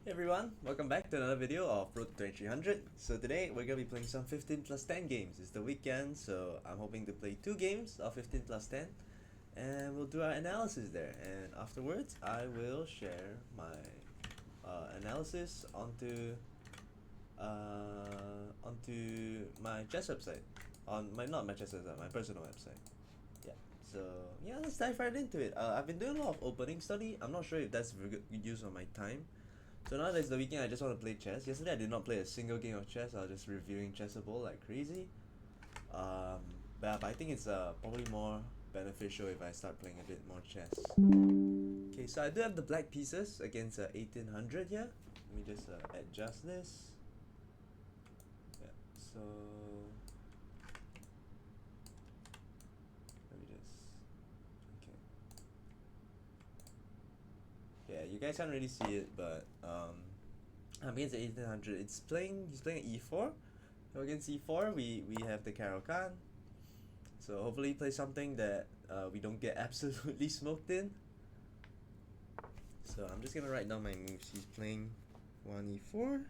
Hey everyone, welcome back to another video of Road to 2300. So today we're going to be playing some 15 plus 10 games. It's the weekend, so I'm hoping to play 2 games of 15 plus 10 and we'll do our analysis there. And afterwards I will share my analysis onto my chess website. Not my chess website, my personal website. Yeah. So yeah, let's dive right into it. I've been doing a lot of opening study. I'm not sure if that's very good use of my time. So now that it's the weekend, I just want to play chess. Yesterday I did not play a single game of chess. I was just reviewing Chessable like crazy. Um, but I think it's probably more beneficial if I start playing a bit more chess. Okay, so I do have the black pieces against 1800 here. Let me just adjust this. Yeah, so let me just. Okay. Yeah, you guys can't really see it, but I'm against the 1800. He's playing e4. So against e4, we have the Caro-Kann. So hopefully he plays something that we don't get absolutely smoked in. So I'm just gonna write down my moves. He's playing 1e4.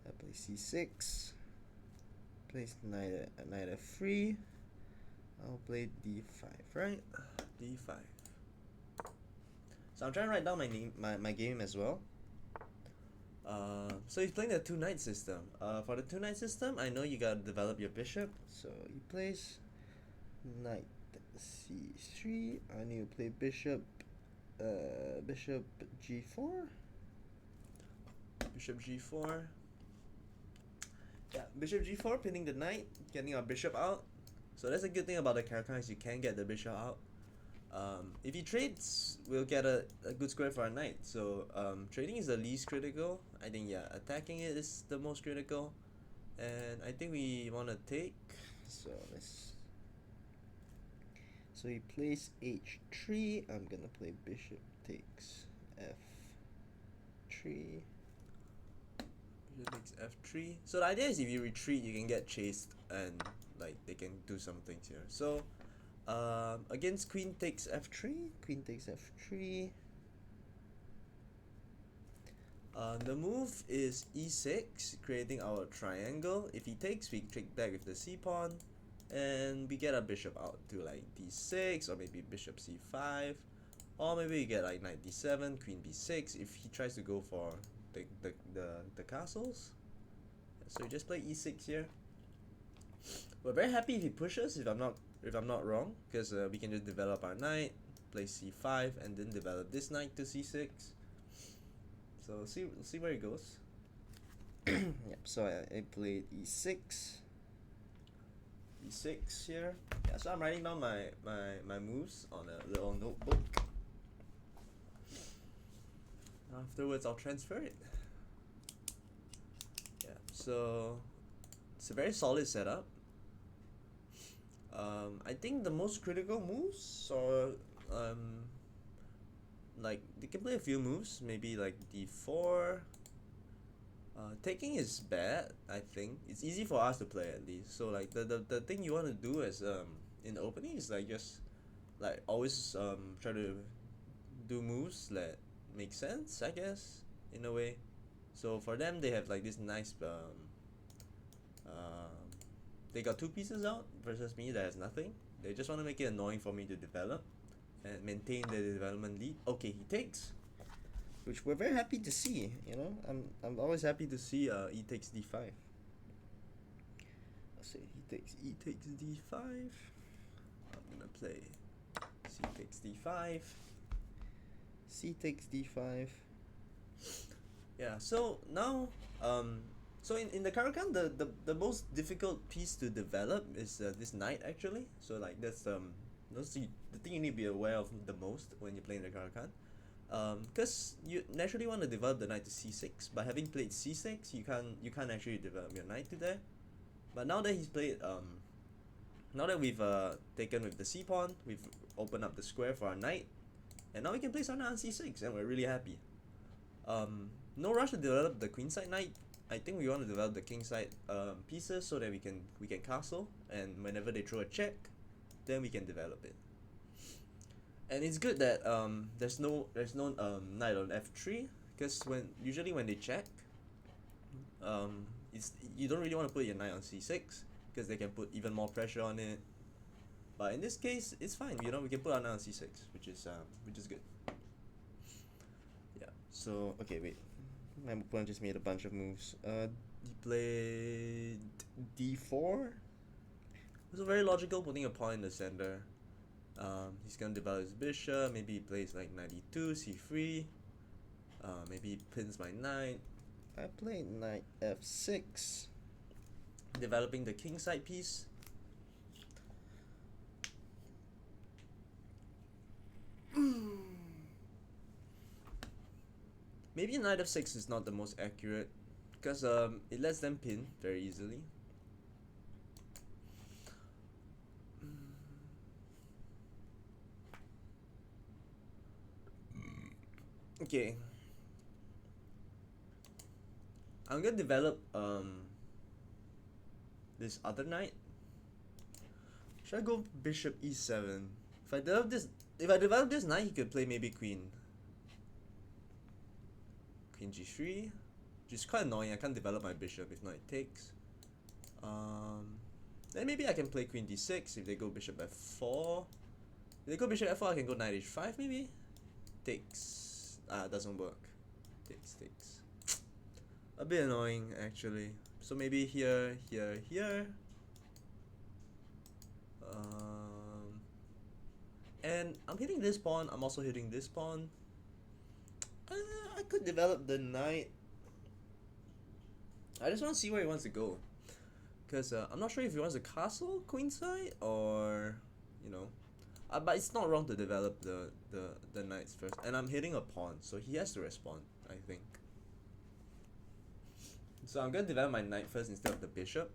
I play c6. Plays knight f3. I'll play d5, right? d5. So I'm trying to write down my game as well. So he's playing the two knight system. For the two knight system, I know you gotta develop your bishop. So he plays knight c3. I need to play bishop g4. Bishop g4. Yeah, bishop g4, pinning the knight, getting our bishop out. So that's a good thing about the Caro-Kann is you can get the bishop out. If he trades, we'll get a good square for our knight. So trading is the least critical. I think yeah, attacking it is the most critical. And I think we want to take. So let's. So he plays h3. I'm gonna play bishop takes f3. Bishop takes f3. So the idea is if you retreat, you can get chased and like they can do some things here. So against queen takes f3. Queen takes f3. The move is e6, creating our triangle. If he takes, we take back with the c pawn, and we get a bishop out to like d6 or maybe bishop c5, or maybe we get like knight d7, queen b6 if he tries to go for the castles. So we just play e6 here. We're very happy if he pushes. If I'm not wrong, because we can just develop our knight, play c5, and then develop this knight to c6. So see where it goes. Yep. So I played e6. e6 here. Yeah. So I'm writing down my moves on a little notebook. Afterwards, I'll transfer it. Yeah. So it's a very solid setup. I think the most critical moves are like they can play a few moves, maybe like d4. Taking is bad. I think it's easy for us to play at least. So like the thing you want to do is in the opening is like just like always try to do moves that make sense, I guess, in a way. So for them, they have like this nice they got two pieces out versus me that has nothing. They just want to make it annoying for me to develop and maintain the development lead. Okay, he takes, which we're very happy to see. You know, I'm always happy to see e takes d5. I'll say e takes d5. I'm gonna play c takes d5. C takes d5. Yeah. So now so in the Caro-Kann, the most difficult piece to develop is this knight actually. So like that's the thing you need to be aware of the most when you're playing the Caro-Kann. Because you naturally want to develop the knight to c6, but having played c6, you can't actually develop your knight to there. But now that he's played now that we've taken with the c pawn, we've opened up the square for our knight, and now we can place our knight on c6, and we're really happy. No rush to develop the queenside knight. I think we want to develop the kingside pieces so that we can castle, and whenever they throw a check, then we can develop it. And it's good that there's no knight on f3, because usually when they check, it's you don't really want to put your knight on c6 because they can put even more pressure on it. But in this case, it's fine. You know, we can put our knight on c6, which is good. Yeah. So okay, wait. My opponent just made a bunch of moves. He played d4. It was very logical putting a pawn in the center. He's gonna develop his bishop. Maybe he plays like knight e2, c3. Maybe he pins my knight. I played knight f6, developing the king side piece. Maybe knight f6 is not the most accurate because it lets them pin very easily. Okay. I'm gonna develop this other knight. Should I go bishop e7? If I develop this knight, he could play maybe queen g3, which is quite annoying. I can't develop my bishop if knight takes. Then maybe I can play queen d6 if they go bishop f4. If they go bishop f4, I can go knight h5 maybe. Takes. Doesn't work. Takes. A bit annoying actually. So maybe here. And I'm hitting this pawn. I'm also hitting this pawn. I could develop the knight. I just want to see where he wants to go, because I'm not sure if he wants a castle queenside or, you know, but it's not wrong to develop the knights first. And I'm hitting a pawn, so he has to respond, I think. So I'm gonna develop my knight first instead of the bishop.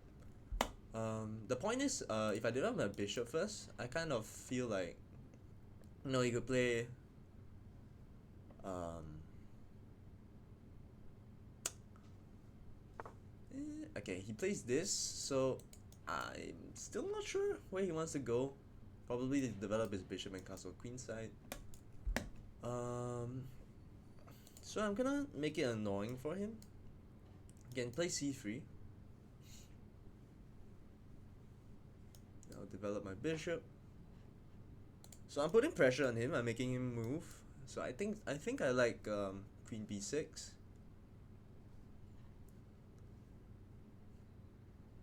The point is, if I develop my bishop first, I kind of feel like, you know, you could play. Okay, he plays this, so I'm still not sure where he wants to go. Probably to develop his bishop and castle queenside. So I'm gonna make it annoying for him. Again, play c3. I'll develop my bishop. So I'm putting pressure on him. I'm making him move. So I think I like queen b6.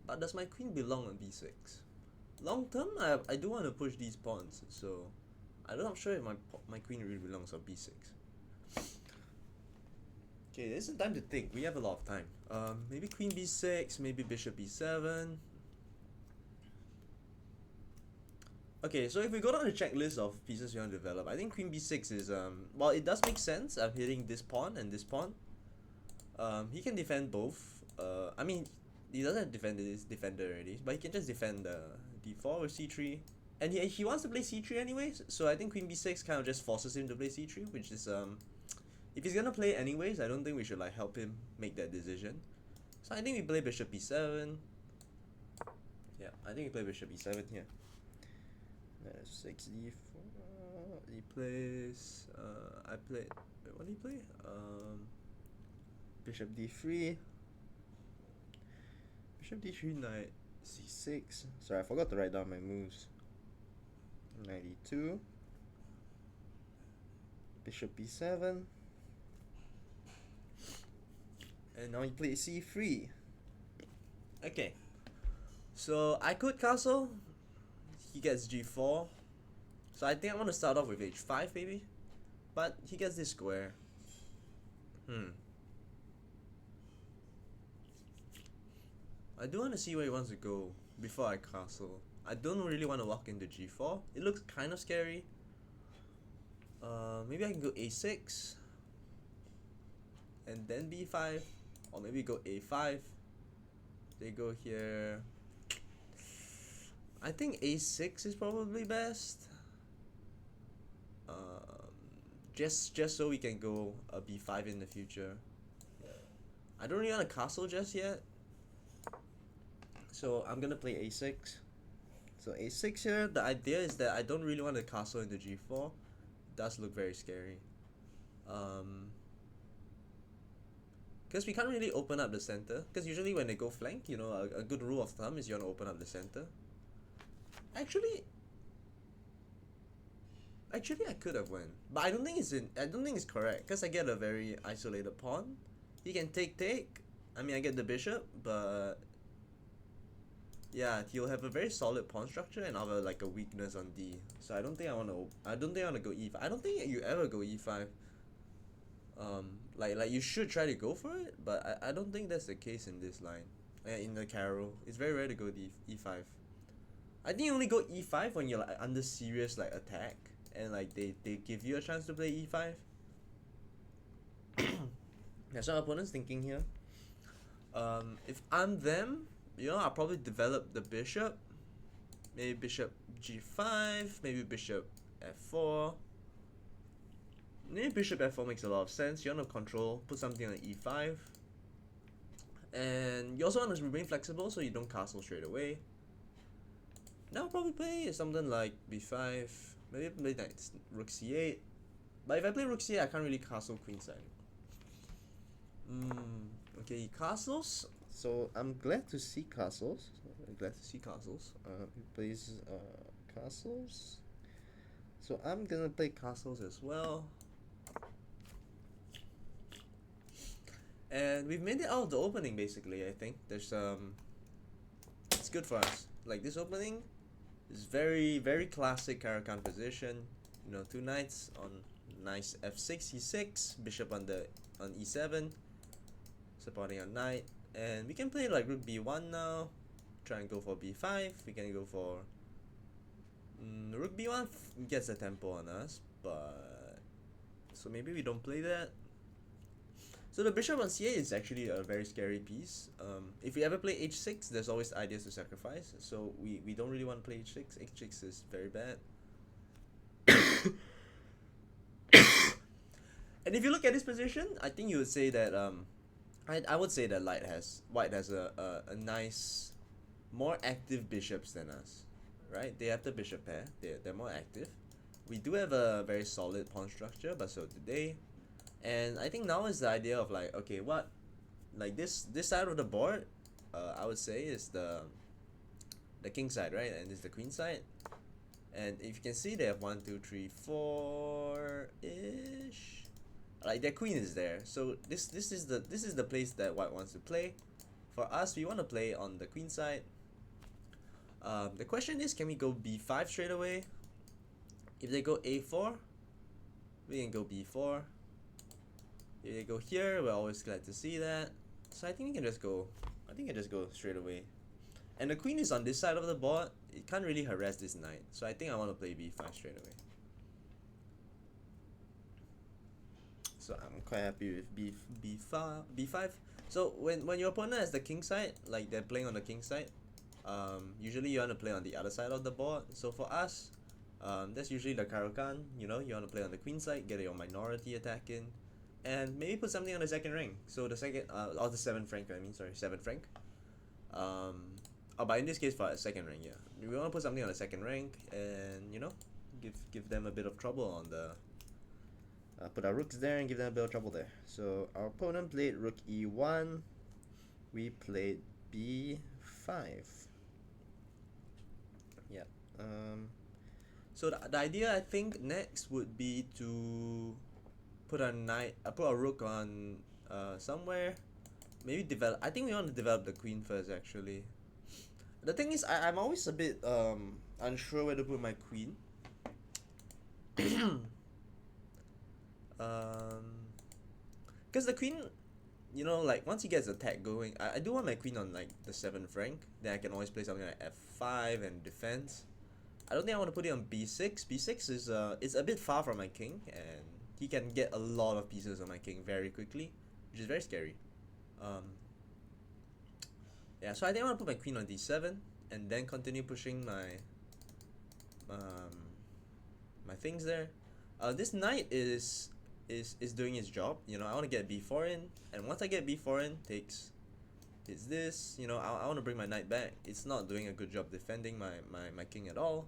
But does my queen belong on b6? Long term, I do want to push these pawns, so I'm not sure if my queen really belongs on b6. Okay, this is time to think. We have a lot of time. Maybe queen b6, maybe bishop b7. Okay, so if we go down the checklist of pieces we want to develop, I think queen b6 is well, it does make sense. I'm hitting this pawn and this pawn. He can defend both. I mean, he doesn't defend his defender already, but he can just defend d4 with c3, and he wants to play c3 anyways. So I think queen b6 kind of just forces him to play c3, which is if he's gonna play anyways, I don't think we should like help him make that decision. So I think we play bishop b7. Yeah, I think we play bishop b7 here. 6 d4. He plays. I played. Wait, what did he play? Bishop d3. Bishop d3, knight c6. Sorry, I forgot to write down my moves. Knight e2. Bishop b7. And now he plays c3. Okay. So I could castle. He gets g4. So I think I want to start off with h5 maybe. But he gets this square. I do want to see where he wants to go before I castle. I don't really want to walk into g4. It looks kind of scary. Maybe I can go a6 and then b5, or maybe go a5. They go here. I think a6 is probably best. Just so we can go a b5 in the future. I don't really want a castle just yet. So I'm gonna play a6. So a6 here, the idea is that I don't really want to castle into g4. It does look very scary. Because we can't really open up the center. Because usually when they go flank, you know, a good rule of thumb is you want to open up the center. Actually, I could have went, but I don't think it's correct because I get a very isolated pawn. He can take. I mean, I get the bishop, but yeah, he'll have a very solid pawn structure, and I'll have like a weakness on D. So I don't think I want to. I don't think I want to go E5. I don't think you ever go E5. Like you should try to go for it, but I don't think that's the case in this line. In the Carol, it's very rare to go E5. I think you only go E5 when you're like under serious like attack, and like they give you a chance to play E5. Yeah, so our opponent's thinking here. If I'm them, you know, I'll probably develop the bishop. Maybe bishop G5, maybe bishop F4. Maybe bishop F4 makes a lot of sense. You want to control, put something on E5. And you also want to remain flexible so you don't castle straight away. Now I'll probably play something like B5. Maybe play knight, rook C8. But if I play rook C8, I can't really castle queenside. Okay, he castles. So I'm glad to see castles. He plays castles. So I'm gonna play castles as well. And we've made it out of the opening basically. I think there's it's good for us. Like this opening is very classic Caro-Kann position. You know, two knights on nice F6, E6, bishop on E7, supporting a knight, and we can play like rook B1 now. Try and go for B5. We can go for rook B1 gets a tempo on us, but so maybe we don't play that. So the bishop on C8 is actually a very scary piece. If we ever play H6, there's always ideas to sacrifice. So we don't really want to play H6. H6 is very bad. And if you look at this position, I think you would say that I would say that white has a nice, more active bishops than us, right? They have the bishop pair. They're more active. We do have a very solid pawn structure, but so do they. And I think now is the idea of like, okay, what, like this side of the board, I would say is the king side, right? And this is the queen side. And if you can see, they have 1, 2, 3, 4 ish. Like their queen is there, so this is the place that white wants to play. For us, we want to play on the queen side. The question is, can we go B5 straight away? If they go A4, we can go B4. If they go here, we're always glad to see that. So I think we can just go. I think I just go straight away. And the queen is on this side of the board. It can't really harass this knight. So I think I want to play B5 straight away. So I'm quite happy with B5. So when your opponent has the king side, like they're playing on the king side, usually you want to play on the other side of the board. So for us, that's usually the Caro-Kann. You know, you want to play on the queen side, get your minority attack in, and maybe put something on the second rank. So the second, or the 7th rank. 7th rank. But in this case, for a second rank, yeah, we want to put something on the second rank, and you know, give them a bit of trouble on the. Put our rooks there and give them a bit of trouble there. So our opponent played rook E1. We played B5. Yeah. So the idea I think next would be to put a rook on somewhere. Maybe develop. I think we want to develop the queen first. Actually, the thing is, I'm always a bit unsure where to put my queen. Because the queen, you know, like once he gets attack going, I do want my queen on like the 7th rank. Then I can always play something like F5 and defense. I don't think I want to put it on B6. B6 is it's a bit far from my king, and he can get a lot of pieces on my king very quickly, which is very scary. Yeah, so I think I want to put my queen on D7 and then continue pushing my my things there. This knight is doing its job. You know, I want to get B4 in, and once I get B4 in, takes is this. You know, I want to bring my knight back. It's not doing a good job defending my king at all.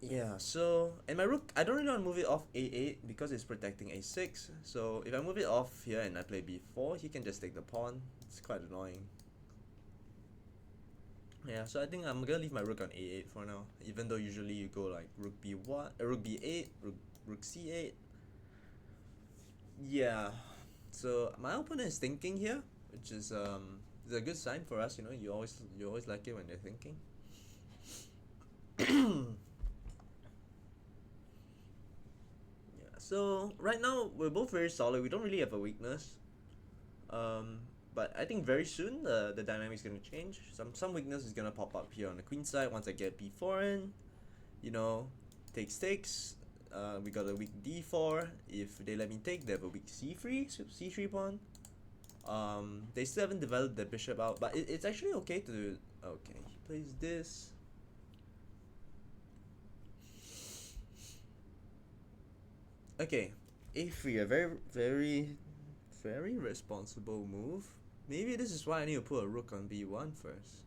Yeah, so, and my rook, I don't really want to move it off a8 because it's protecting a6. So if I move it off here and I play b4, he can just take the pawn. It's quite annoying. Yeah, so I think I'm gonna leave my rook on a8 for now. Even though usually you go like rook b1, rook b8, rook c8. Yeah, so my opponent is thinking here, which is a good sign for us. You know, you always like it when they're thinking. So right now we're both very solid. We don't really have a weakness. But I think very soon the dynamic is gonna change. Some weakness is gonna pop up here on the queen side once I get b4 in. You know, takes. We got a weak d4. If they let me take, they have a weak c3 pawn. They still haven't developed the bishop out, but it's actually okay to do. Okay, he plays this. Okay, a3, a very responsible move. Maybe this is why I need to put a rook on b1 first.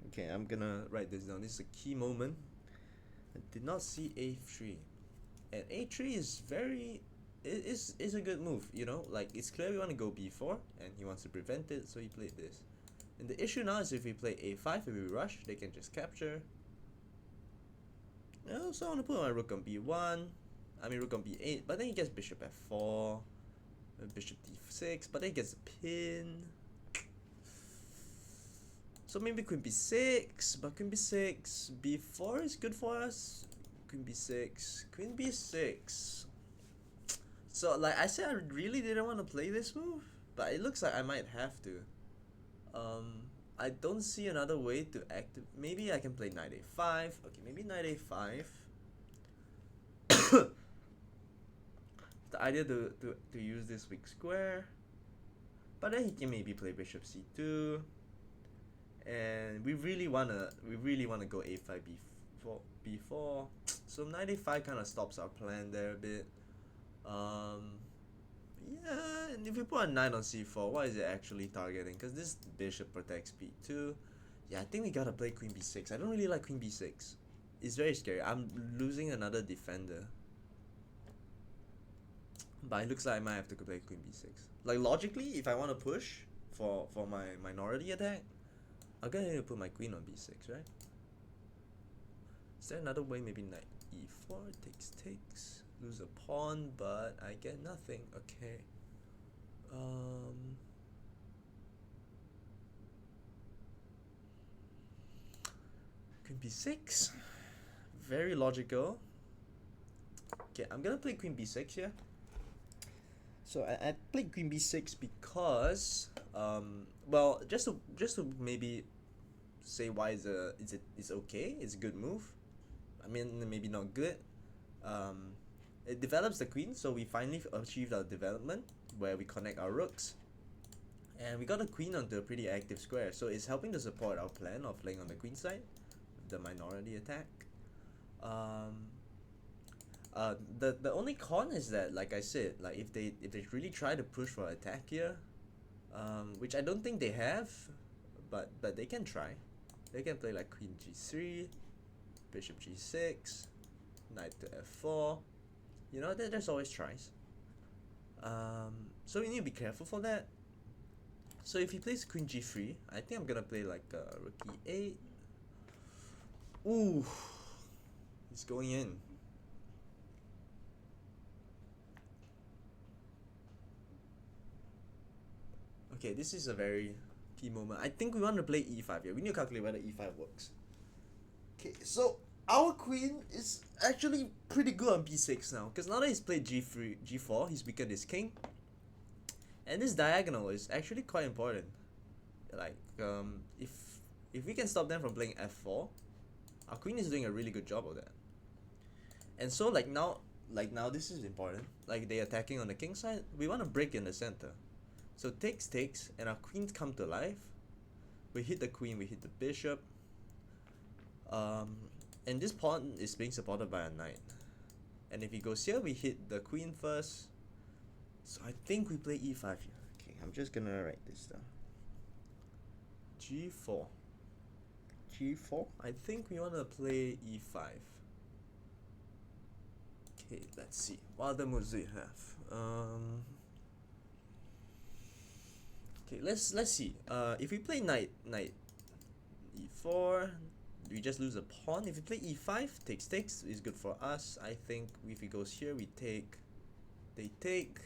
Okay, I'm gonna write this down. This is a key moment. I did not see a3. And a3 is is a good move, you know? Like, it's clear we want to go b4, and he wants to prevent it, so he played this. And the issue now is if we play a5, if we rush, they can just capture. I also want to put my rook on b1. I mean rook on b8, but then he gets bishop f4, bishop d6, but then he gets a pin. So maybe queen b6, but queen b6, b4 is good for us. Queen b6. So like I said, I really didn't want to play this move, but it looks like I might have to. I don't see another way to active. Maybe I can play knight a5. Okay, maybe knight a5. The idea to use this weak square, but then he can maybe play bishop c2, and we really wanna go a5 b4. So knight a5 kind of stops our plan there a bit. Yeah, and if you put a knight on c4, what is it actually targeting? Because this bishop protects b2. Yeah, I think we gotta play queen b6. I don't really like queen b6. It's very scary. I'm losing another defender. But it looks like I might have to play queen b6. Like, logically, if I want to push for my minority attack, I'm gonna need to put my queen on b6, right? Is there another way? Maybe knight e4, takes. Lose a pawn, but I get nothing. Okay. Queen b6. Very logical. Okay, I'm gonna play queen b6 here. So I played queen b6 because well, just to maybe say why it's okay. It's a good move. I mean, maybe not good. It develops the queen, so we finally achieved our development where we connect our rooks, and we got the queen onto a pretty active square. So it's helping to support our plan of playing on the queen side, the minority attack. The only con is that, like I said, like if they really try to push for attack here, which I don't think they have, but they can try. They can play like queen g3, bishop g6, knight to f4. You know, there's always tries. So we need to be careful for that. So if he plays queen g3, I think I'm gonna play like rook e8. Ooh, he's going in. Okay, this is a very key moment. I think we want to play e5 here. We need to calculate whether e5 works. Okay, so our queen is actually pretty good on b6 now, because now that he's played g4, he's weakened his king. And this diagonal is actually quite important. Like, if we can stop them from playing f4, our queen is doing a really good job of that. And so like now this is important. Like, they attacking on the king side, we want to break in the center. So takes, and our queens come to life. We hit the queen, we hit the bishop. And this pawn is being supported by a knight. And if he goes here, we hit the queen first. So I think we play e5 here. Okay, I'm just gonna write this down. g4. G4. I think we want to play E5. Okay, let's see. What other moves do you have? Okay, let's see. If we play knight E4, we just lose a pawn. If we play E5, takes is good for us. I think if he goes here, we take, they take,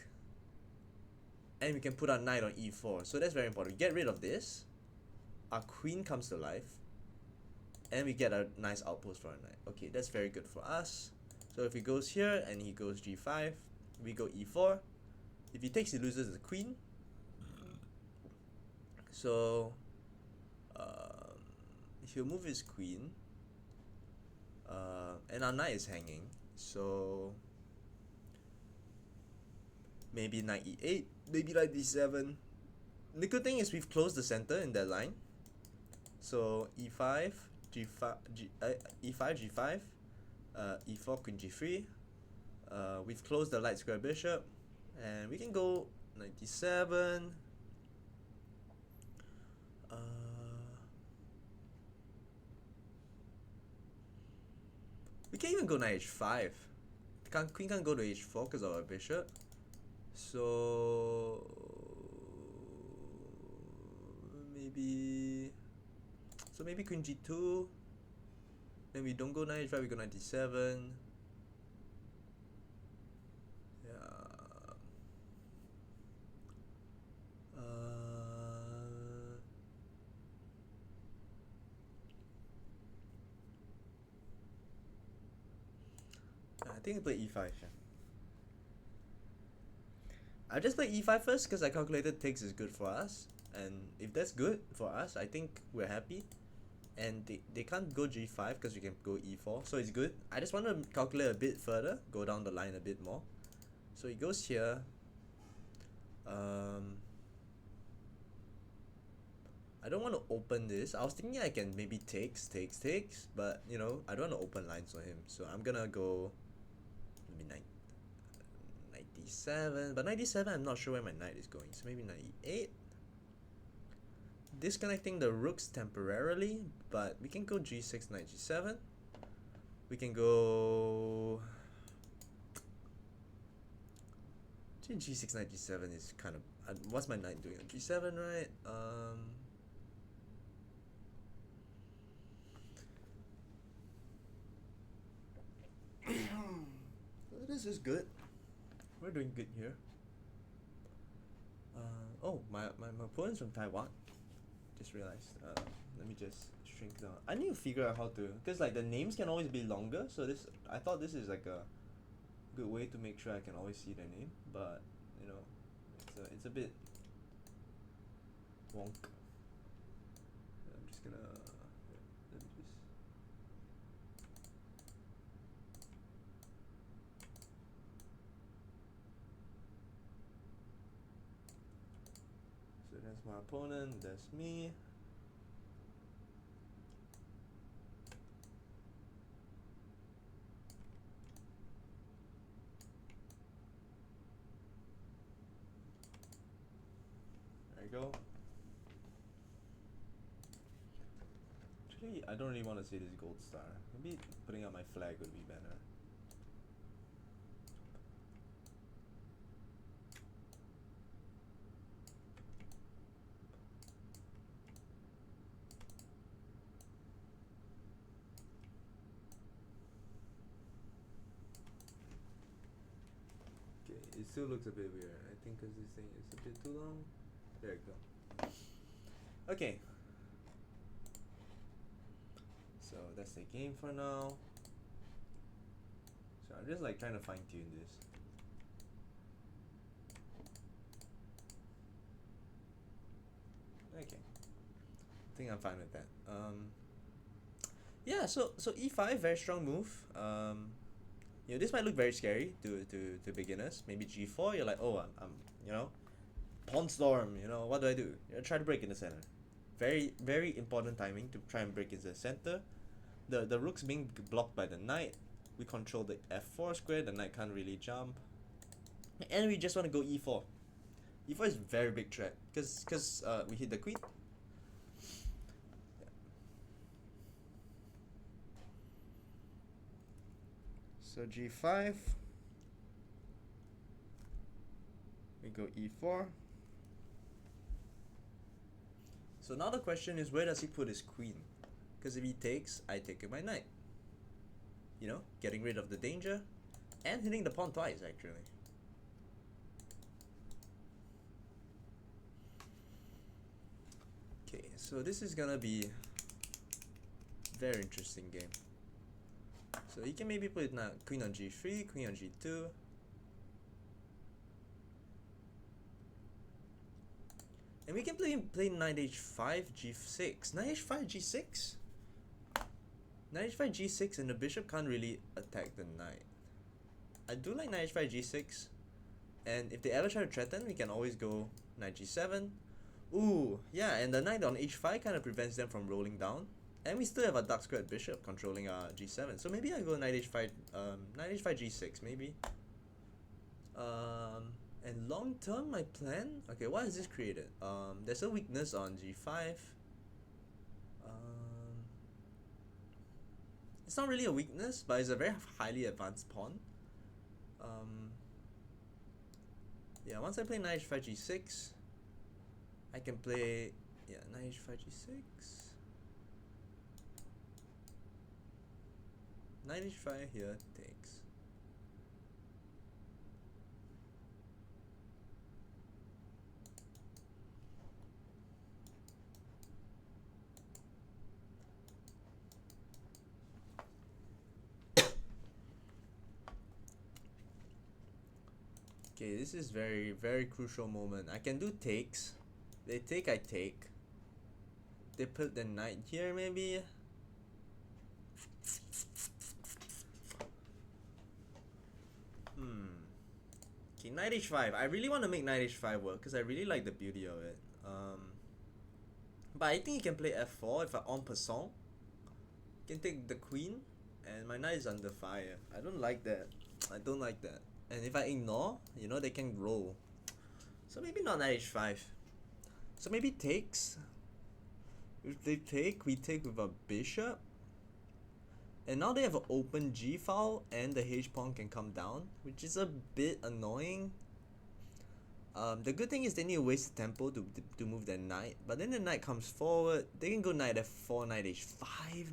and we can put our knight on E4. So that's very important. We get rid of this. Our queen comes to life, and we get a nice outpost for our knight. Okay, that's very good for us. So if he goes here and he goes G5, we go E4. If he takes, he loses the queen. So he'll move his queen, and our knight is hanging. So maybe knight E8, maybe knight D7. The good thing is we've closed the center in that line. So E5, G5, E5, G5, E4, Queen G3. We've closed the light square bishop, and we can go knight D7. We can't even go knight H5. Queen can't go to H4 because of our bishop. So maybe Queen G2. Then we don't go knight H5, we go knight D7. Yeah. I think I play E5. Yeah. I just play E5 first because I calculated takes is good for us, and if that's good for us, I think we're happy. And they can't go G5 because we can go E4, so it's good. I just want to calculate a bit further, go down the line a bit more. So he goes here. I don't want to open this. I was thinking I can maybe takes, but you know, I don't want to open lines for him. So I'm gonna go maybe knight D7, but knight D7 I'm not sure where my knight is going. So maybe knight E8. Disconnecting the rooks temporarily, but we can go G6, knight G7. We can go G6, knight G7 is kind of what's my knight doing on G7, right? This is good. We're doing good here. Oh, my opponent's from Taiwan. Just realized. Let me just shrink down. I need to figure out how to, because like the names can always be longer. So this, I thought this is like a good way to make sure I can always see their name, but you know, it's a bit wonk. I'm just gonna let me just. So that's my opponent. That's me. There you go. Actually, I don't really want to say this gold star. Maybe putting out my flag would be better. Okay, it still looks a bit weird. I think because this thing is a bit too long. There you go. Okay. So that's the game for now. So I'm just like trying to fine tune this. Okay. I think I'm fine with that. Yeah, so E5, very strong move. You know, this might look very scary to beginners. Maybe G4, you're like, oh, I'm you know, pawn storm. You know, what do? You try to break in the center. Very important timing to try and break into the center. The rook's being blocked by the knight. We control the F4 square. The knight can't really jump, and we just want to go E4. E4 is very big threat because we hit the queen. So g5. We go e4. So now the question is, where does he put his queen? Because if he takes, I take my knight. You know, getting rid of the danger and hitting the pawn twice, actually. Okay, so this is gonna be very interesting game. So you can maybe put now queen on g3, queen on g2. And we can play knight h5, g6. Knight h5, g6? Knight h5, g6, and the bishop can't really attack the knight. I do like knight h5, g6. And if they ever try to threaten, we can always go knight g7. Ooh, yeah, and the knight on h5 kind of prevents them from rolling down. And we still have a dark squared bishop controlling g7. So maybe I go knight h5, g6, maybe. And long term, my plan. Okay, what has this created? There's a weakness on g5. It's not really a weakness, but it's a very highly advanced pawn. Yeah, once I play knight h5, g6, I can play knight h5, g6. Knight h5 here takes. Okay, this is very, very crucial moment. I can do takes. They take, I take. They put the knight here, maybe. Okay, knight h5. I really want to make knight h5 work because I really like the beauty of it. But I think you can play f4 if I en passant. You can take the queen, and my knight is under fire. I don't like that. I don't like that. And if I ignore, you know, they can roll. So maybe not knight h5. So maybe takes. If they take, we take with a bishop. And now they have an open g file, and the h pawn can come down, which is a bit annoying. The good thing is they need to waste tempo to move their knight, but then the knight comes forward. They can go knight f4, knight h5,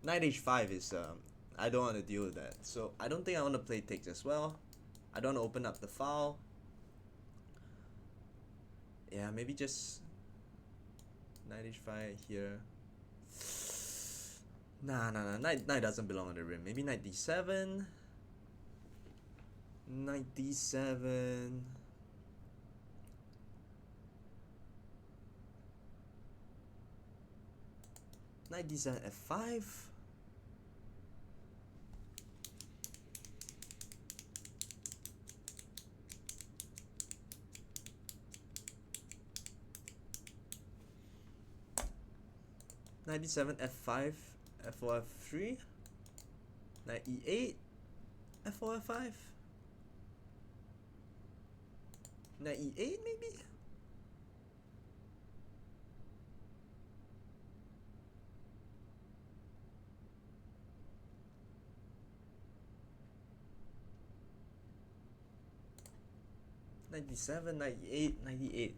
knight h5 is I don't want to deal with that. So I don't think I want to play takes as well. I don't want to open up the file. Yeah, maybe just knight h5 here. Nah, knight doesn't belong on the rim. Maybe knight d7. Knight d7. Knight d7 f5. Knight d7 f5, f4 f3. Knight e8, f4 f5. Knight e8 maybe? Knight d7, knight e8, knight e8.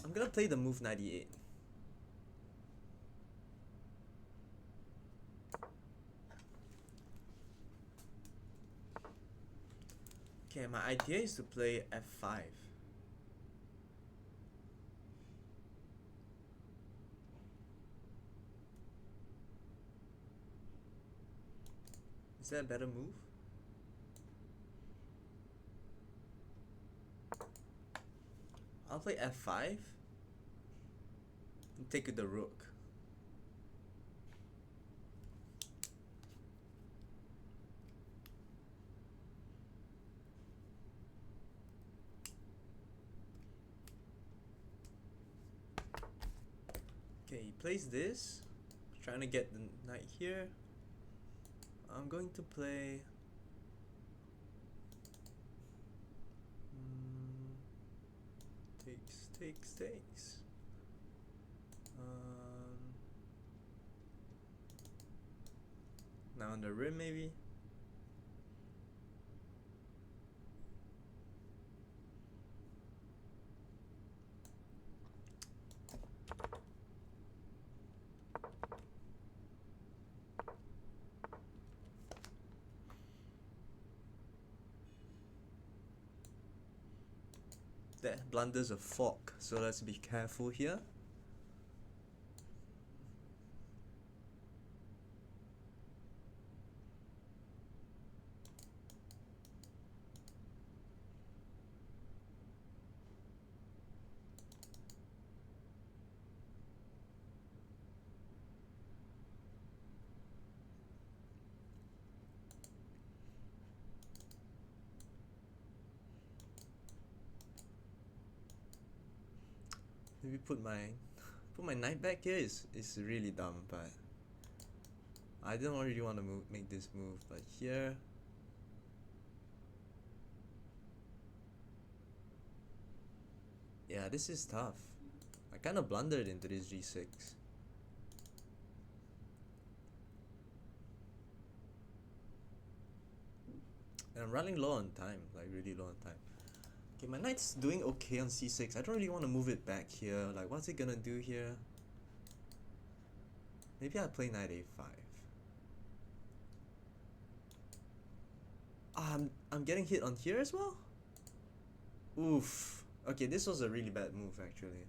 I'm gonna play the move knight e8. Okay, my idea is to play f5. Is that a better move? I'll play f5 and take the rook. Okay, he plays this, trying to get the knight here. I'm going to play takes. Now on the rim maybe. That blunders a fork, so let's be careful here. Maybe put my knight back here is really dumb, but I don't really want to make this move. But here, yeah, this is tough. I kind of blundered into this g6. And I'm running low on time, like really low on time. Okay, my knight's doing okay on c6. I don't really want to move it back here. Like, what's it gonna do here? Maybe I play knight a5. I'm getting hit on here as well? Oof. Okay, this was a really bad move actually.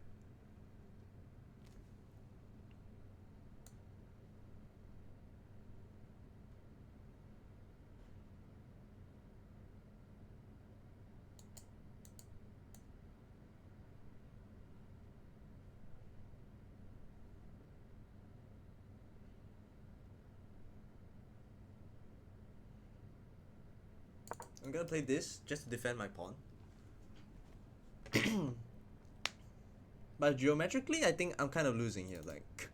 I'm gonna play this just to defend my pawn. But geometrically, I think I'm kind of losing here. Like,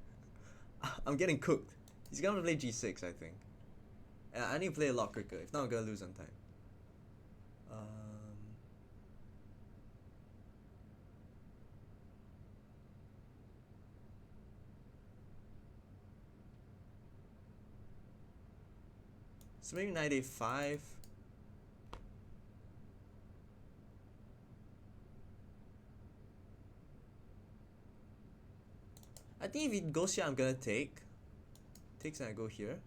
I'm getting cooked. He's gonna play g6, I think. And I need to play a lot quicker. If not, I'm gonna lose on time. So maybe knight a5. I think if he goes here, I'm gonna take. Takes and I go here.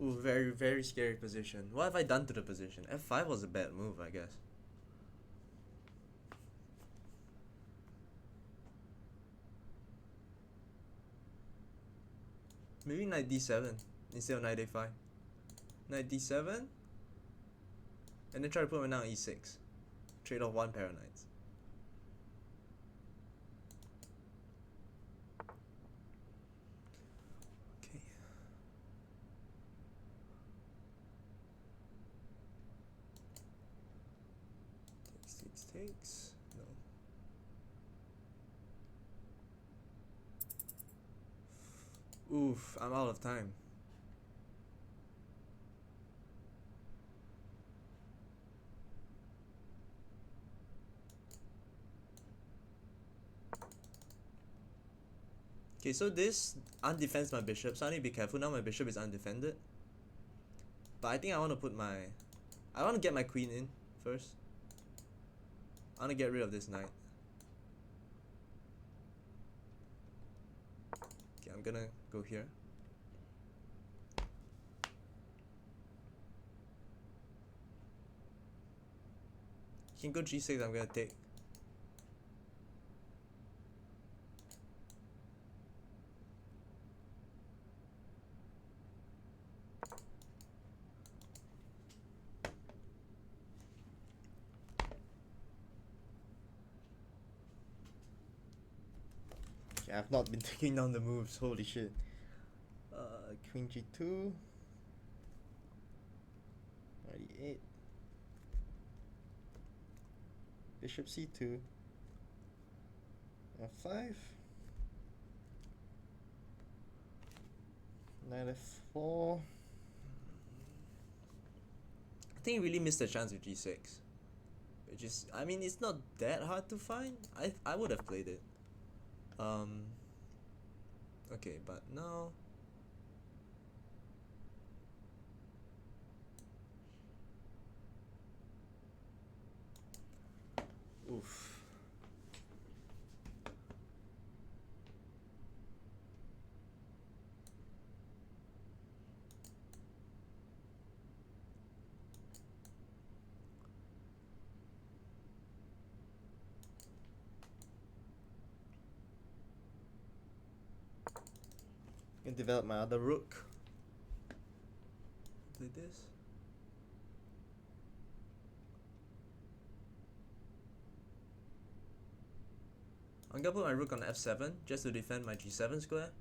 Ooh, very, very scary position. What have I done to the position? f5 was a bad move, I guess. Maybe knight d7 instead of knight a5. Knight d7. And then try to put my knight on e6. Trade off one pair of knights. Okay. Takes. No. Oof, I'm out of time. Okay, so this undefends my bishop, so I need to be careful now. My bishop is undefended. But I think I want to put my... I want to get my queen in first. I want to get rid of this knight. Okay, I'm gonna go here. He can go g6, I'm gonna take. Okay, I've not been taking down the moves, holy shit. Queen g2. Knight e8. Bishop c2. f5. Knight f4. I think he really missed a chance with g6. Which is, I mean, it's not that hard to find. I would have played it. Okay, but no. Oof. I can develop my other rook. Play this. I'm gonna put my rook on f7 just to defend my g7 square.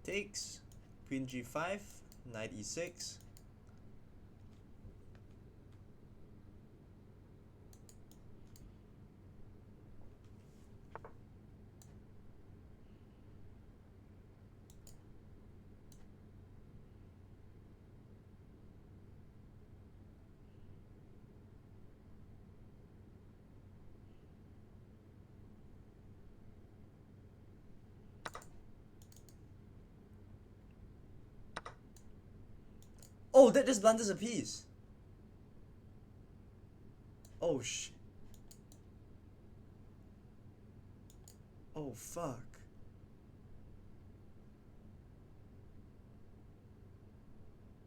Takes, queen g5, knight e6. Oh, that just blunders a piece. Oh sh. Oh fuck.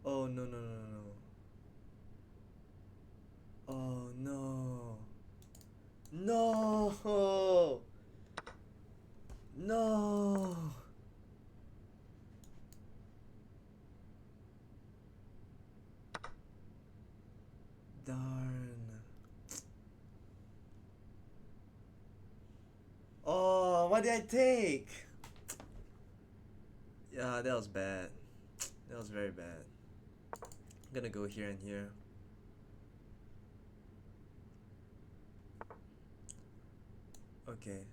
Oh no no no no. Oh no. No. No. Darn. Oh, what did I take? Yeah, that was bad. That was very bad. I'm gonna go here and here. Okay.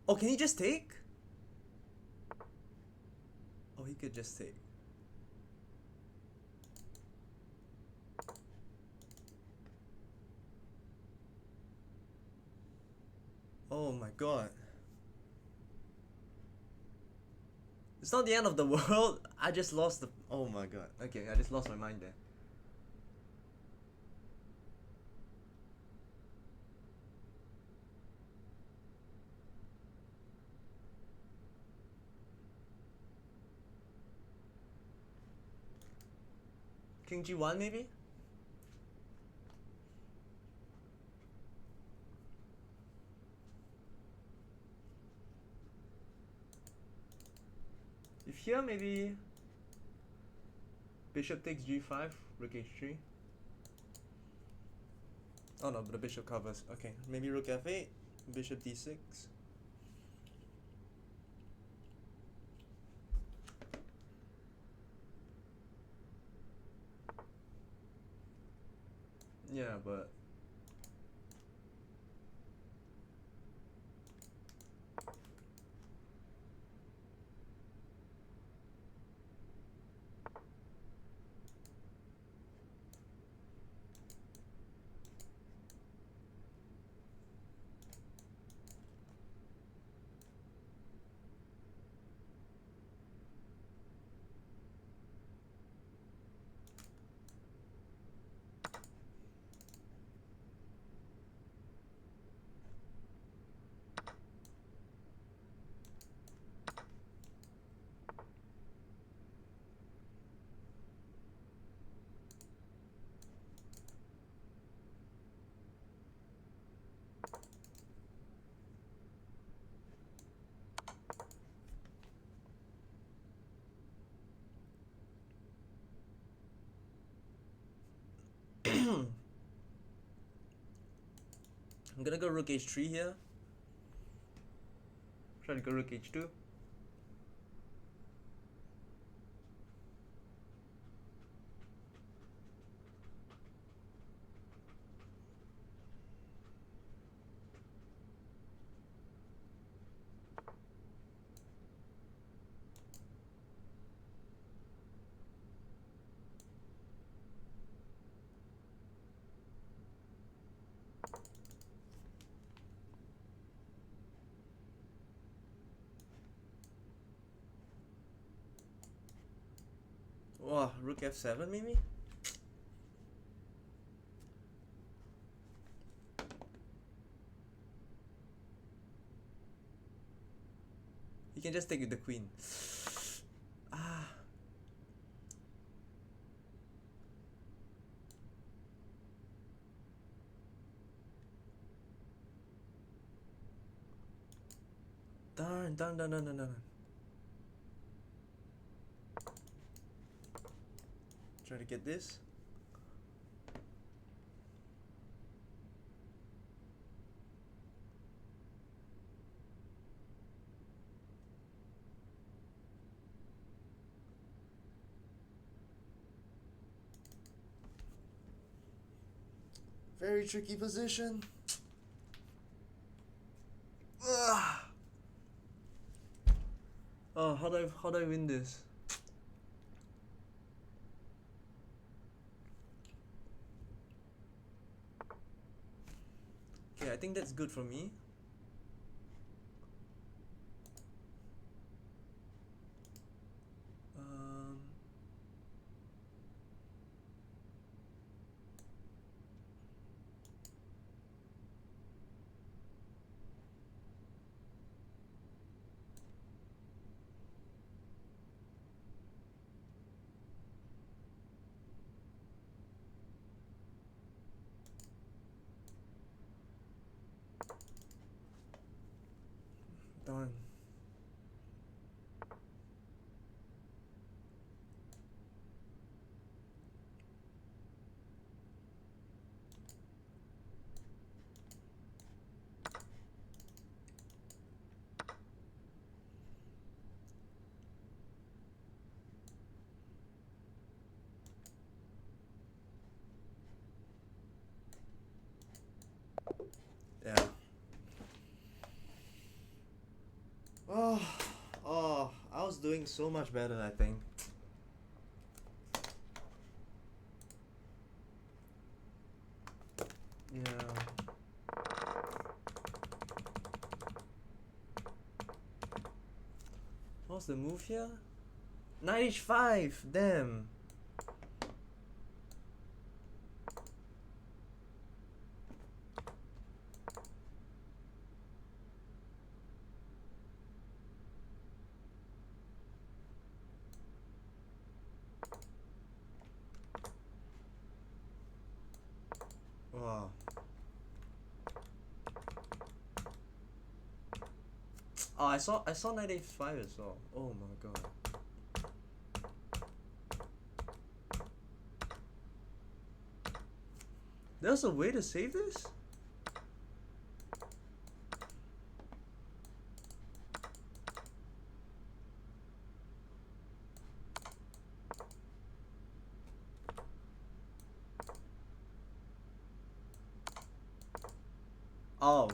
Oh, can he just take? Oh, he could just take. Oh my god. It's not the end of the world. I just lost the... Oh my god. Okay, I just lost my mind there. King G1 maybe? If here maybe... Bishop takes G5, Rook H3. Oh no, but the bishop covers. Okay, maybe Rook F8, Bishop D6. Yeah, but... I'm gonna go rook h3 here. Try to go rook h2. Wow, rook f7 maybe? You can just take with the queen. Ah. Darn. Try to get this. Very tricky position. Ugh. Oh, how do I win this? Okay, I think that's good for me. Um, Darn. Yeah. Oh, I was doing so much better, I think. Yeah. What's the move here? Knight h5, damn. Wow. Oh, I saw knight h5 as well. Oh my god. There's a way to save this? Oh.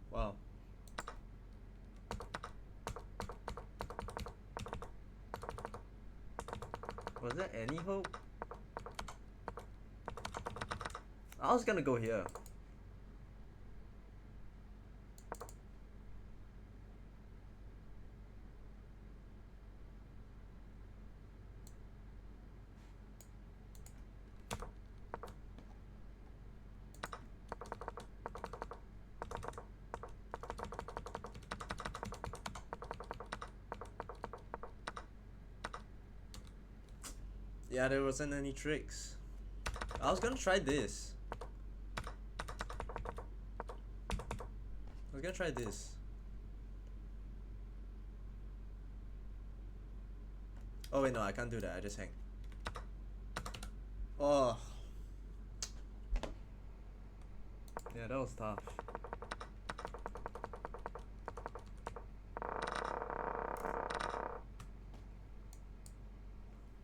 Wow. Was there any hope? I was gonna go here. Yeah, there wasn't any tricks. I was gonna try this. I was gonna try this. Oh wait, no, I can't do that. I just hang. Oh. Yeah, that was tough.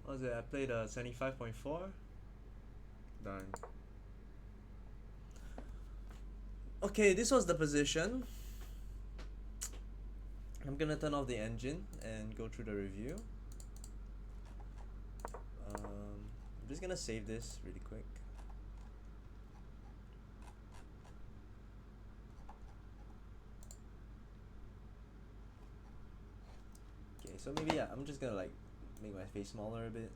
What was it? I played a 75.4. Darn. Okay, this was the position. I'm gonna turn off the engine and go through the review. I'm just gonna save this really quick. Okay, so maybe yeah, I'm just gonna like make my face smaller a bit.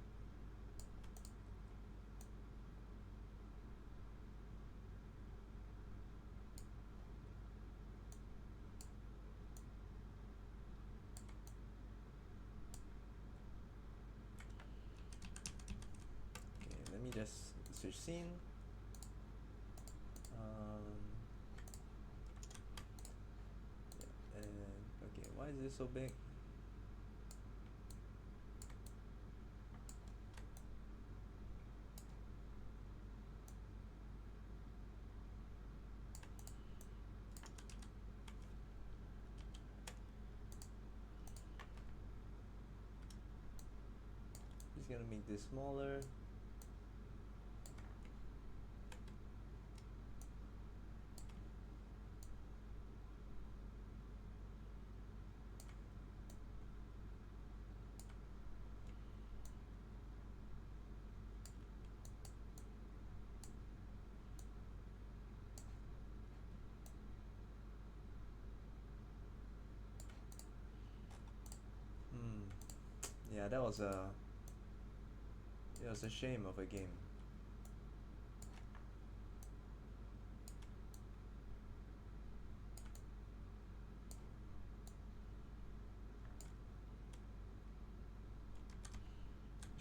Okay, let me just switch scene. Yeah, and okay, why is this so big? Just gonna make this smaller. Yeah, that was a it was a shame of a game.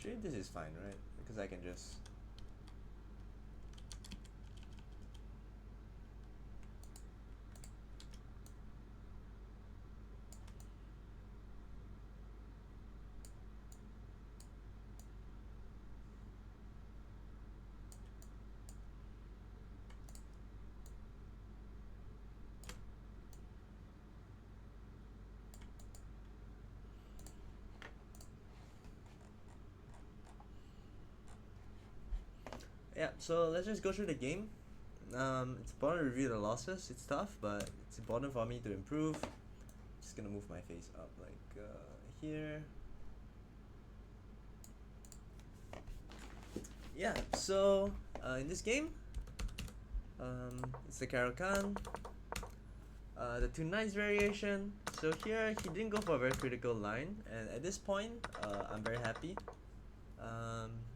Sure, this is fine, right? Because I can just yeah. So let's just go through the game. It's important to review the losses. It's tough, but it's important for me to improve. Just gonna move my face up like here. Yeah. So in this game, it's the Caro-Kann. The two knights variation. So here he didn't go for a very critical line, and at this point, I'm very happy.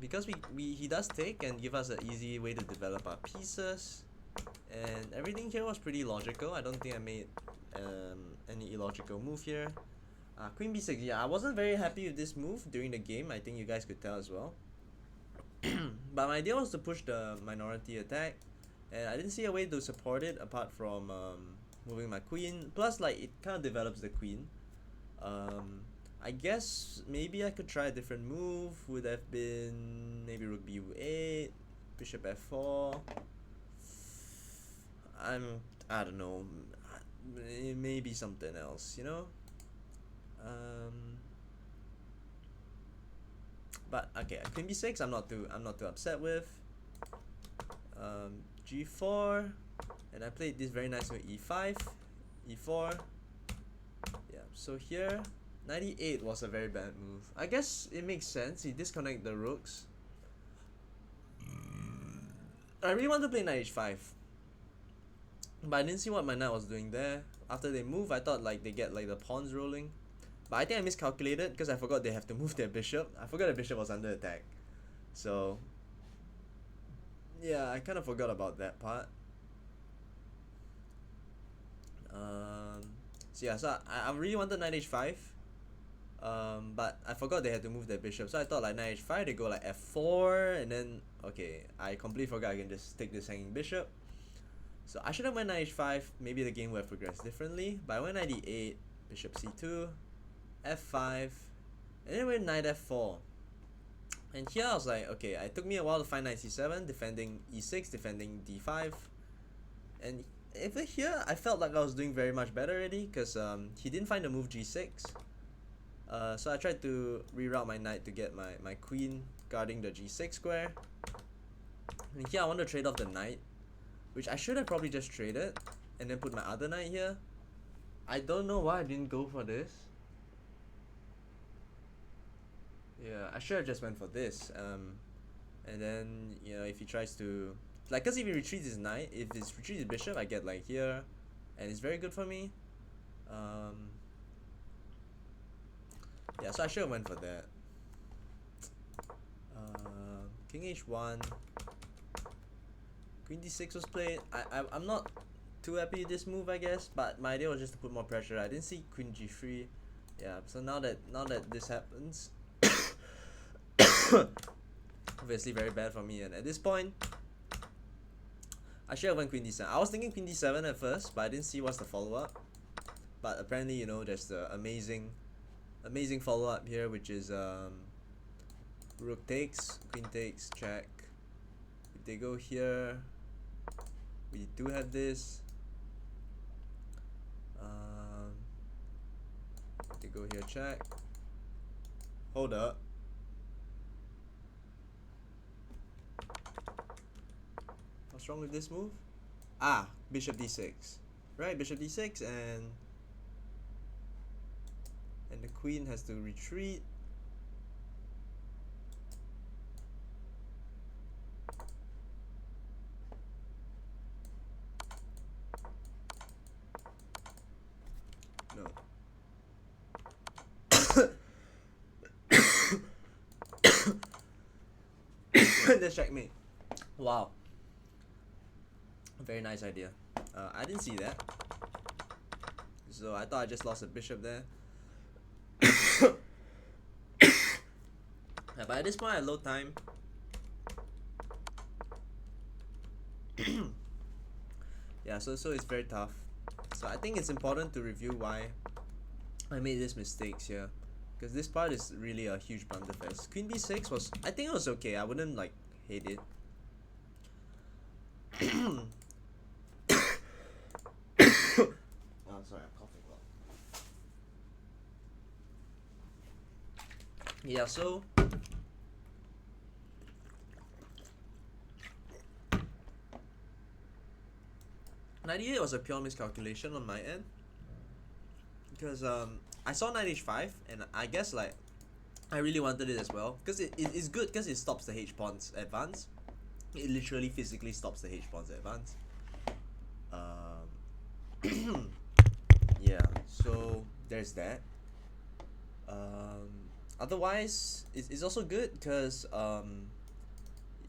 Because he does take and give us an easy way to develop our pieces, and everything here was pretty logical. I don't think I made any illogical move here. Queen b6, yeah, I wasn't very happy with this move during the game. I think you guys could tell as well. But my idea was to push the minority attack, and I didn't see a way to support it apart from moving my queen. Plus, like, it kind of develops the queen. I guess maybe I could try a different move. Would have been maybe rook b8, bishop f4. I don't know. Maybe something else, you know. But okay, queen b6. I'm not too upset with. G4, and I played this very nice with e5, e4. Yeah. So here, 98 was a very bad move. I guess it makes sense. He disconnect the rooks. I really want to play knight h5, but I didn't see what my knight was doing there. After they move, I thought like they get like the pawns rolling, but I think I miscalculated because I forgot they have to move their bishop. I forgot the bishop was under attack, so yeah, I kind of forgot about that part. So yeah, so I really wanted knight h5, but I forgot they had to move their bishop, so I thought like knight h5, they go like f4, and then okay, I completely forgot I can just take this hanging bishop. So I should have went knight h5, maybe the game would have progressed differently, but I went knight d8, bishop c2, f5, and then went knight f4. And here I was like, okay, it took me a while to find knight c7, defending e6, defending d5, And over here, I felt like I was doing very much better already, because he didn't find the move g6. So I tried to reroute my knight to get my queen guarding the g6 square. And here I want to trade off the knight, which I should have probably just traded, and then put my other knight here. I don't know why I didn't go for this. Yeah, I should have just went for this. And then, you know, if he tries to... Like, because if he retreats his knight, if he retreats his bishop, I get like here. And it's very good for me. Yeah, so I should have went for that. King h1. Queen d6 was played. I'm not too happy with this move, I guess. But my idea was just to put more pressure. I didn't see queen g3. Yeah, so now that this happens... obviously very bad for me, and at this point I should have went queen d7. I was thinking queen d7 at first, but I didn't see what's the follow-up. But apparently, you know, there's the amazing follow-up here, which is rook takes, queen takes, check. If they go here, we do have this. If they go here, check. Hold up. What's wrong with this move? Ah, bishop d6. Right, bishop d6, and the queen has to retreat. No. That's checkmate. Wow. Very nice idea. I didn't see that. So I thought I just lost a bishop there. Yeah, but at this point I load time. Yeah, so it's very tough. So I think it's important to review why I made these mistakes here. Because this part is really a huge blunderfest. Queen b6 was... I think it was okay. I wouldn't like hate it. Oh, sorry, I'm coughing a lot. Yeah, so... knight e8 was a pure miscalculation on my end. Because I saw knight h5, and I guess like I really wanted it as well. Because it's good because it stops the h-pawns advance. It literally physically stops the h-pawns advance. Yeah, so there's that. Otherwise, it's also good because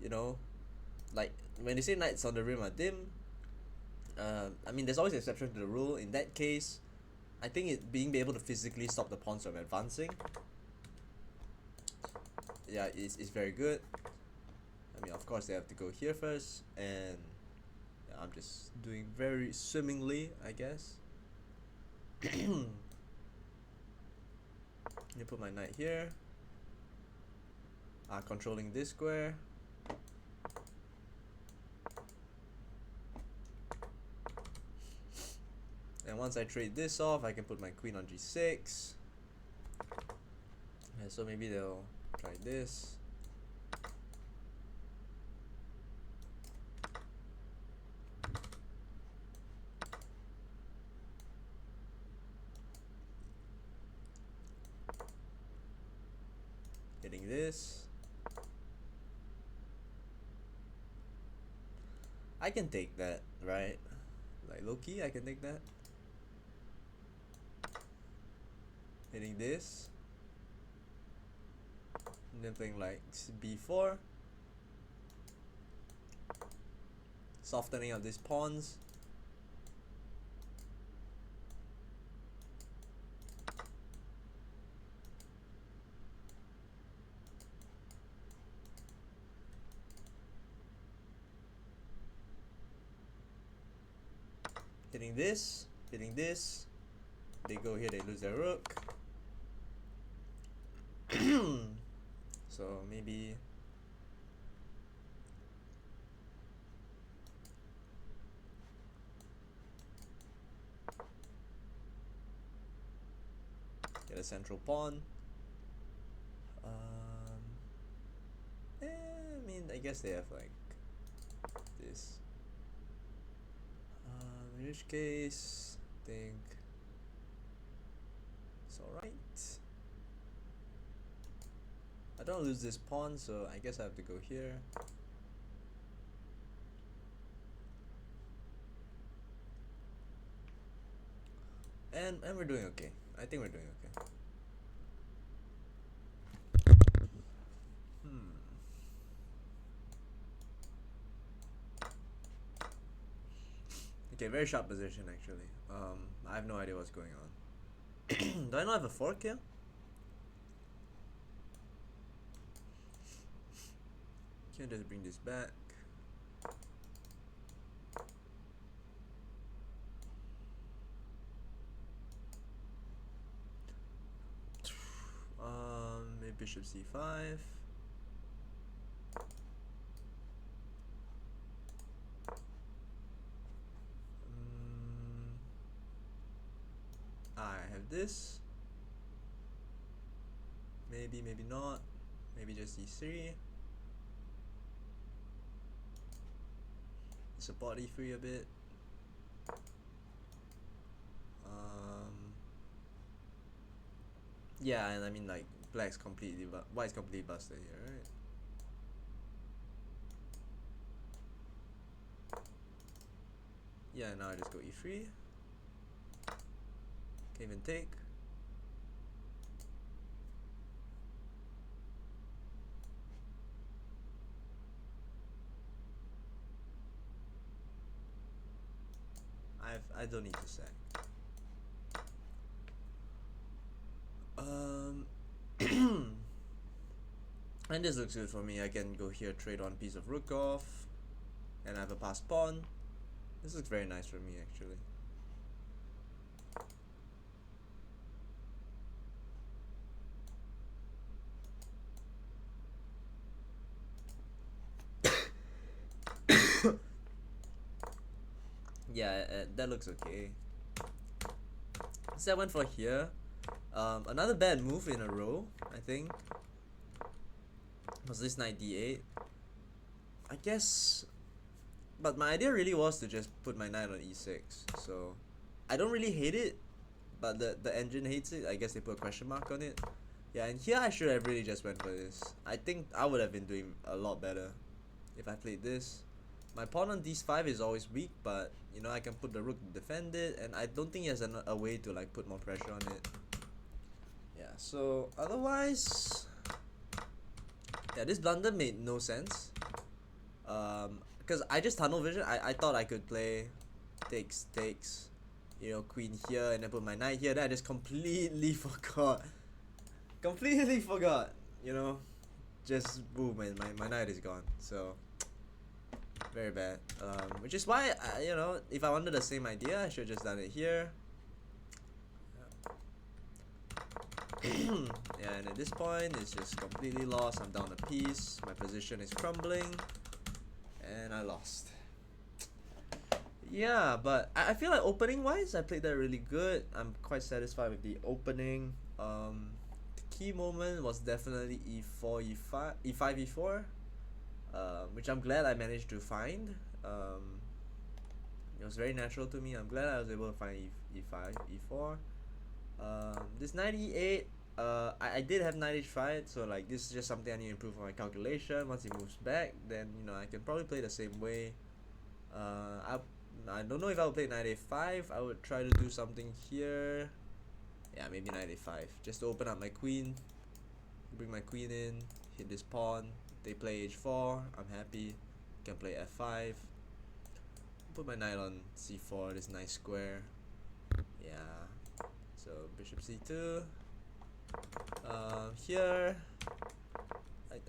you know, like when they say knights on the rim are dim, I mean there's always an exception to the rule. In that case, I think it being able to physically stop the pawns from advancing, yeah, it's very good. I mean, of course they have to go here first, and yeah, I'm just doing very swimmingly, I guess. You put my knight here. Controlling this square. And once I trade this off, I can put my queen on g6. And so maybe they'll try this. Hitting this. I can take that, right? Like low-key, I can take that. Hitting this. And then playing like b4. Softening up these pawns. Hitting this, hitting this. They go here, they lose their rook. So maybe the central pawn. I mean, I guess they have like this. In which case, I think it's alright. I don't lose this pawn, so I guess I have to go here. And we're doing okay. I think we're doing okay. Okay, very sharp position actually. I have no idea what's going on. Do I not have a fork here? Can't just bring this back. Maybe bishop c5. I have this. Maybe, maybe not. Maybe just e3. Support e3 a bit. Yeah, and I mean like black's completely, white's completely busted here, right? Yeah, now I just go e3. Can't even take. I don't need to sack. And this looks good for me. I can go here, trade one piece of rook off, and I have a passed pawn. This looks very nice for me actually. Yeah, that looks okay. So I went for here. Another bad move in a row, I think, was this knight d8. I guess, but my idea really was to just put my knight on e6. So I don't really hate it, but the engine hates it. I guess they put a question mark on it. Yeah, and here I should have really just went for this. I think I would have been doing a lot better if I played this. My pawn on d5 is always weak, but you know I can put the rook to defend it, and I don't think he has a way to like put more pressure on it. Yeah, so otherwise, yeah, this blunder made no sense. Because I just tunnel vision. I thought I could play takes, you know, queen here and then put my knight here. Then I just completely forgot. Completely forgot, you know. Just boom, and my knight is gone. So very bad. Which is why you know, if I wanted the same idea, I should have just done it here. Yeah, and at this point it's just completely lost. I'm down a piece. My position is crumbling, and I lost. Yeah, but I feel like opening wise, I played that really good. I'm quite satisfied with the opening. The key moment was definitely e4, e5, e5, e4, which I'm glad I managed to find. It was very natural to me. I'm glad I was able to find e5, e4. This knight e8, I did have knight h5, so like this is just something I need to improve on my calculation. Once he moves back, then you know I can probably play the same way. I don't know if I would play knight a5. I would try to do something here. Yeah, maybe knight a5, just to open up my queen. Bring my queen in, hit this pawn. They play h4. I'm happy. Can play f5. Put my knight on c4. This nice square. Yeah. So bishop c2. Here,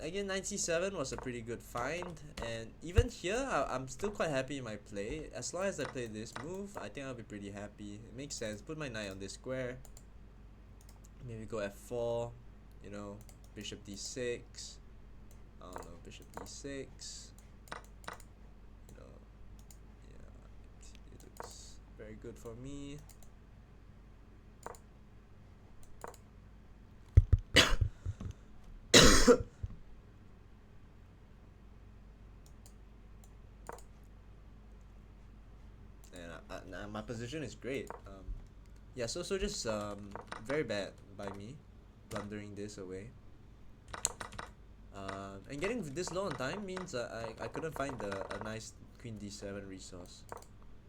again, knight c7 was a pretty good find, and even here I'm still quite happy in my play. As long as I play this move, I think I'll be pretty happy. It makes sense. Put my knight on this square. Maybe go f4. You know, bishop d6. I don't know, bishop d6. You know, yeah, it looks very good for me. nah, my position is great. Yeah, so just very bad by me, blundering this away. And getting this low on time means I couldn't find a nice queen d7 resource.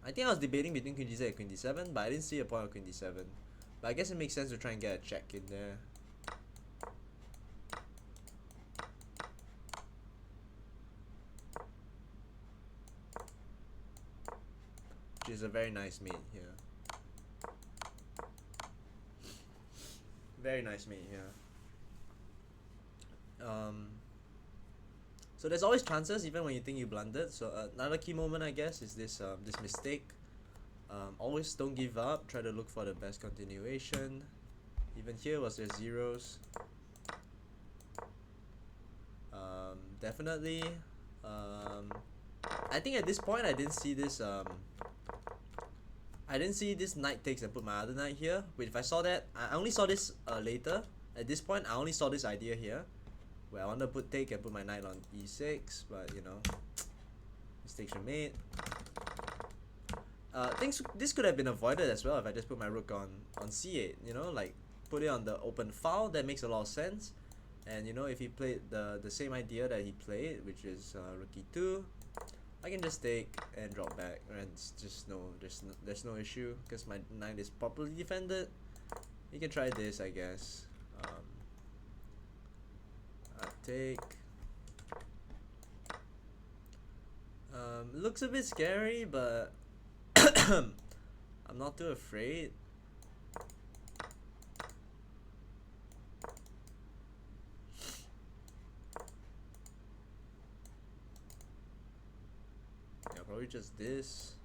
I think I was debating between queen d6 and queen d7, but I didn't see a point of queen d7. But I guess it makes sense to try and get a check in there. Which is a very nice mate here. Very nice mate here. So there's always chances even when you think you blundered. So another key moment I guess is this this mistake. Always don't give up. Try to look for the best continuation. Even here was there zeros. Definitely. I think at this point I didn't see this. I didn't see this knight takes and put my other knight here. Wait, if I saw that, I only saw this later. At this point, I only saw this idea here, where I want to put take and put my knight on e6, but you know, mistakes were made. This could have been avoided as well if I just put my rook on c8. You know, like put it on the open file. That makes a lot of sense. And you know, if he played the same idea that he played, which is rook e2, I can just take and drop back, and it's just there's no issue because my knight is properly defended. You can try this, I guess. I take. Looks a bit scary, but I'm not too afraid. Yeah, probably just this.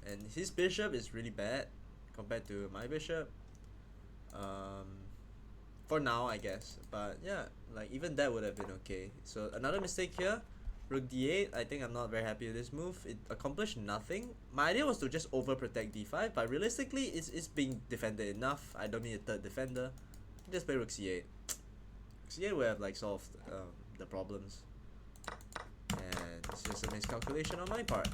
And his bishop is really bad compared to my bishop. For now, I guess. But yeah, like even that would have been okay. So another mistake here. Rook d8, I think I'm not very happy with this move. It accomplished nothing. My idea was to just overprotect d5, but realistically, it's being defended enough. I don't need a third defender. Just play rook c8. C8 would have like solved the problems. And it's just a miscalculation on my part.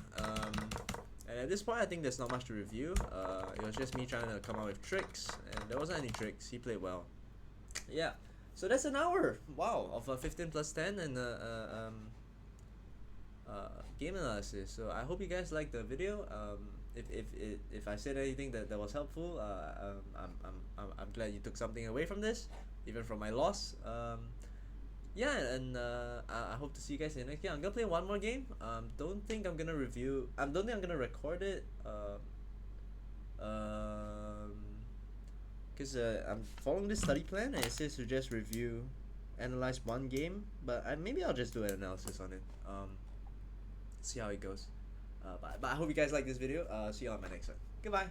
And at this point, I think there's not much to review. It was just me trying to come up with tricks, and there wasn't any tricks. He played well. Yeah. So that's an hour. Wow, of a 15 plus 10 and game analysis. So I hope you guys liked the video. If I said anything that was helpful, I'm glad you took something away from this, even from my loss. Yeah, and I hope to see you guys in the next game. I'm gonna play one more game. Don't think I'm gonna review. Don't think I'm gonna record it. Because I'm following this study plan and it says to just analyze one game, but maybe I'll just do an analysis on it. See how it goes. But I hope you guys like this video. See you on my next one. Goodbye.